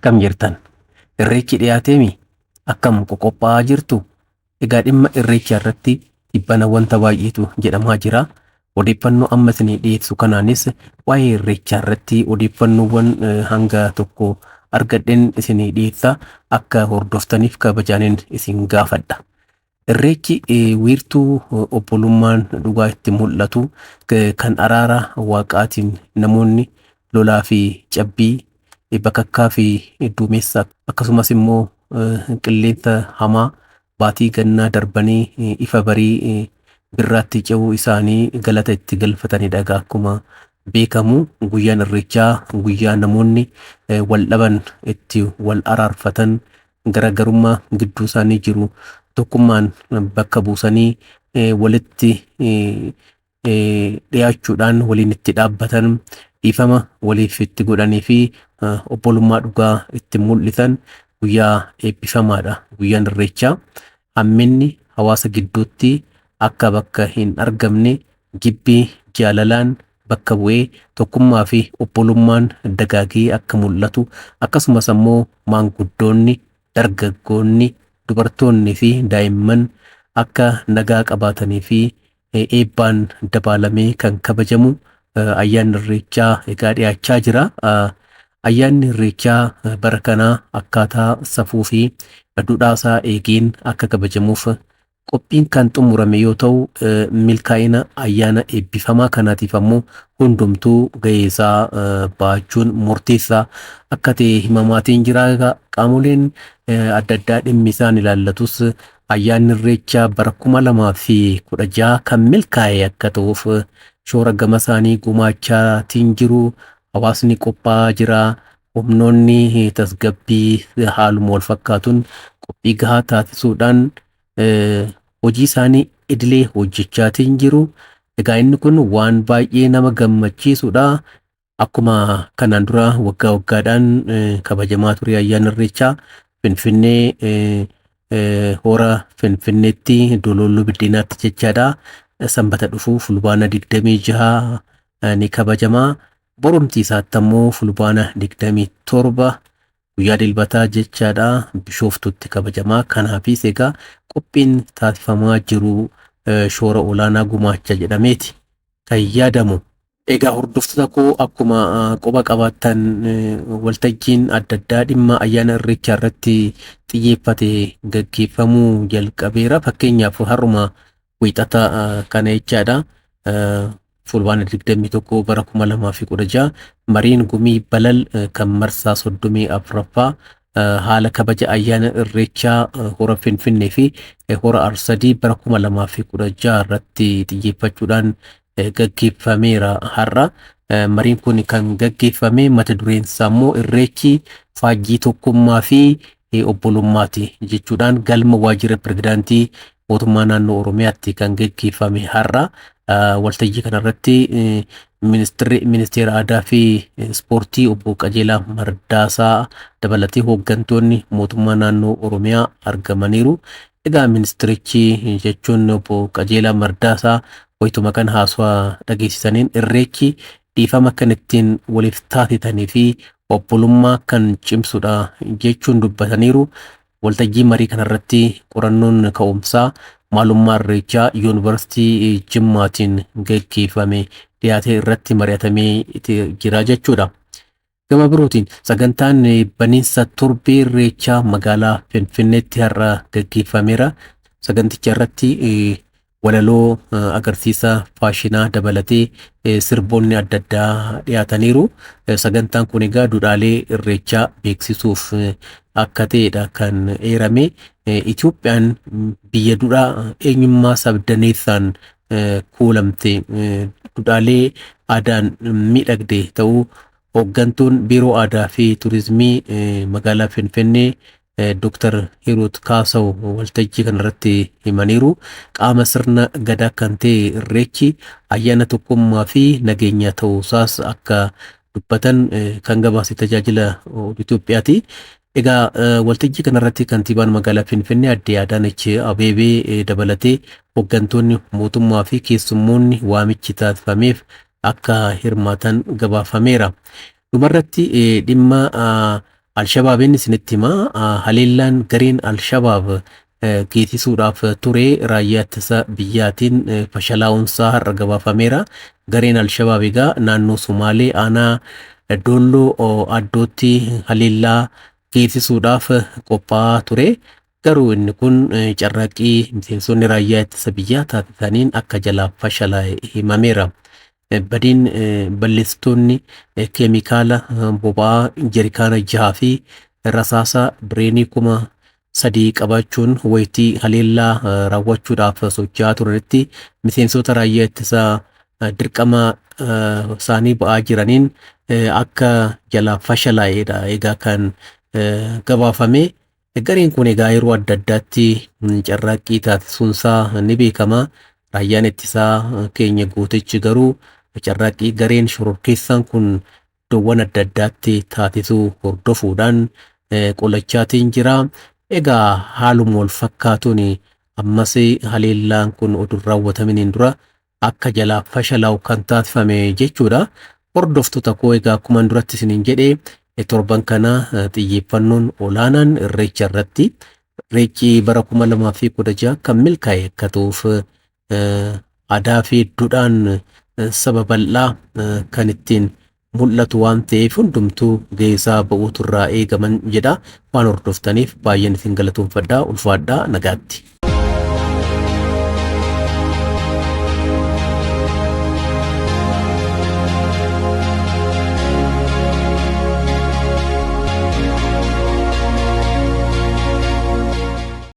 akkam jirtan irreechi dhiyaateemi akkam qoqophaa jirtu egaa dhimma irreecha irratti dhibbana wanta baay'eetu jedhamaa jira odeeffannoo amma isinii dhiyeessu kanaanis waa'ee irreecha irratti odeeffannoowwan hanga tokko argadhen isinii dhiyeessa akka hordoftaniif kabajaaniin isin gaafadha. Irreechi wiirtuu obbolummaan dhugaa itti mul'atu kan araara waaqaatiin namoonni lolaa fi cabbii bakakkaa fi duumessa akkasumas immoo qilleensa hamaa baatii gannaa darbanii ifa barii birraatti ce'uu isaanii galata itti galfatanidha. Akkuma beekamu guyyaan irreechaa guyyaa namoonni wal dhaban itti wal araarfatan garaagarummaa gidduu isaanii jiru tokkummaan bakka buusanii walitti dhiyaachuudhaan waliin itti dhaabbatan dhiifama waliif itti godhanii fi obbolummaa dhugaa itti mul'isan guyyaa eebbifamaadha. Guyyaan irreechaa hamminni hawaasa gidduutti akka bakka hin argamne jibbii jaalalaan bakka bu'ee tokkummaa fi obbolummaan dagaagee akka mul'atu akkasumas ammoo maanguddoonni dargaggoonni dubartoonni fi daa'imman akka nagaa qabaatanii fi eebbaan dabaalamee kan kabajamu ayyaanni irreechaa egaa dhiyaachaa jira. Ayyaanni irreechaa bara kanaa akkaataa safuu fi duudhaasaa eegeen akka kabajamuuf qophiin kan xumurame yoo ta'u milkaa'ina ayyaana eebbifamaa kanaatiif ammoo hundumtuu ga'eesaa baachuun murteessaa akka ta'e himamaatiin jira. Qaamoleen adda addaa dhimmi isaan ilaallatus ayyaanni irreechaa bara 2016 kan milkaa'e akka ta'uuf shoora gama isaanii gumaachaatiin jiru. Hawaasni qophaa'aa jira. Humnoonni tasgabbii haaluma wal fakkaatuun qophii gahaa taasisuudhaan hojii isaanii idilee hojjechaatiin jiru. Egaa inni kun waan baay'ee nama gammachiisudha. Akkuma kanaan dura waggaa waggaadhaan kabajamaa ture ayyaana irreechaa Finfinnee hora Finfinneetti Dololoo Biddeenaatti jechaadha. Sanbata dhufu fulbaana 26 ni kabajamaa. Borumtii isaatti ammoo fulbaana 27 guyyaa dilbataa jechaadha Bishooftutti kabajamaa. Kanaafis egaa qophiin taasifamaa jiru shoora olaanaa gumaacha jedhameeti kan yaadamu. Egaa hordoftoota koo akkuma qoba qabaattan waltajjiin adda addaa dhimma ayyaana irreechaa irratti xiyyeeffate gaggeeffamuu jalqabeera. Fakkeenyaaf har'uma wiixata kana jechaadha. Fulbaana 21 bara 2016 mariin gumii balal kan marsaa 34ffaa haala kabaja ayyaana irreechaa hora Finfinnee fi hora Arsadii bara 2016 irratti xiyyeeffachuudhaan gaggeeffameera. Har'a mariin kun kan gaggeeffame mata dureen isaa immoo irreechi faajjii tokkummaa fi obbolummaati jechuudhaan galma waajjira pirezidaantii mootummaa naannoo Oromiyaatti kan gaggeeffame. Har'a waltajjii kanarratti ministeera aadaa fi ispoortii obbo Qajeelaa Mardaasaa dabalatee hooggantoonni mootummaa naannoo Oromiyaa argamaniiru. Egaa ministerichi jechuun obbo Qajeelaa Mardaasaa wayituma kan haasawaa dhageessisaniin irreechi dhiifama kan ittiin waliif taasisanii fi obbolummaa kan cimsudha jechuun dubbataniiru. Waltajjii marii kanarratti qorannoon ka'umsaa maalummaa irreechaa yuunivarsiitii Jimmaatiin gaggeeffame dhiyaatee irratti mari'atamee jira jechuudha. Gama birootiin sagantaan baniinsa torbee irreechaa magaalaa Finfinneetti har'a gaggeeffameera. Saganticha irratti walaloo agarsiisa faashinaa dabalatee sirboonni adda addaa dhiyaataniiru. Sagantaan kun egaa duudhaalee irreechaa beeksisuuf akka ta'edha kan eerame. Itoophiyaan biyya duudhaa eenyummaa sabdaneessaan kuulamte duudhaalee aadaan miidhagde ta'uu hooggantuun biiroo aadaa fi turizimii magaalaa Finfinnee Dr. Hiruut Kaasaw waltajjii kanarratti himaniiru. Qaama sirna gadaa kan ta'e irreechi ayyaana tokkummaa fi nageenya ta'uusaas akka dubbatan kan gabaase tajaajila Itoophiyaati. Egaa waltajjii kanarratti kantiibaan magaalaa Finfinnee Aadde Adaanech Abeebee dabalatee hooggantoonni mootummaa fi keessummoonni waamichi taasifameef akka hirmaatan gabaafameera. Dhumarratti dhimma Alshabaabin isinitti himaa haleellaan gareen Alshabaab geessisuudhaaf ture raayyaa ittisa biyyaatiin fashalaa'uunsaa har'a gabaafameera. Gareen Alshabaab egaa naannoo Sumaalee aanaa Dolloo Addootti haleellaa geessisuudhaaf qophaa'aa ture. Garuu inni kun carraaqqii miseensonni raayyaa ittisa biyyaa taasisaniin akka jalaa fashalaa'e himameera. Badiin balleessitoonni keemikaala boba'aa jerikaana 6 fi rasaasa bireenii 3,000 qabachuun wayitii haleellaa raawwachuudhaaf socho'aa turanitti miseensota raayyaa ittisaa dirqama isaanii ba'aa jiraniin akka jalaa fashalaa'edha. Egaa kan gabaafame gareen kun egaa yeroo adda addaatti carraaqqii taasisuunsaa ni beekama. Raayyaan ittisaa keenya gootichi garuu carraaqqii gareen shororkeessaan kun iddoowwan adda addaatti taasisuu hordofuudhaan qolachaatiin jira. Egaa haaluma wal fakkaatuun ammas haleellaan kun oduu raawwataminiin dura akka jalaa fashalaa'u kan taasifame jechuudha. Hordoftoota koo egaa akkuma duratti isiniin jedhee torban kana xiyyeeffannoon olaanaan irreecha irratti irreechi bara 2016 kan milkaa'e akka ta'uuf aadaa fi duudhaan saba bal'aa kan ittiin mul'atu waan ta'eef hundumtuu geessaa ba'uutu irraa eegaman jedha. Waan hordoftaniif baay'een isin galatoomfadhaa. Ulfaadhaa nagaatti.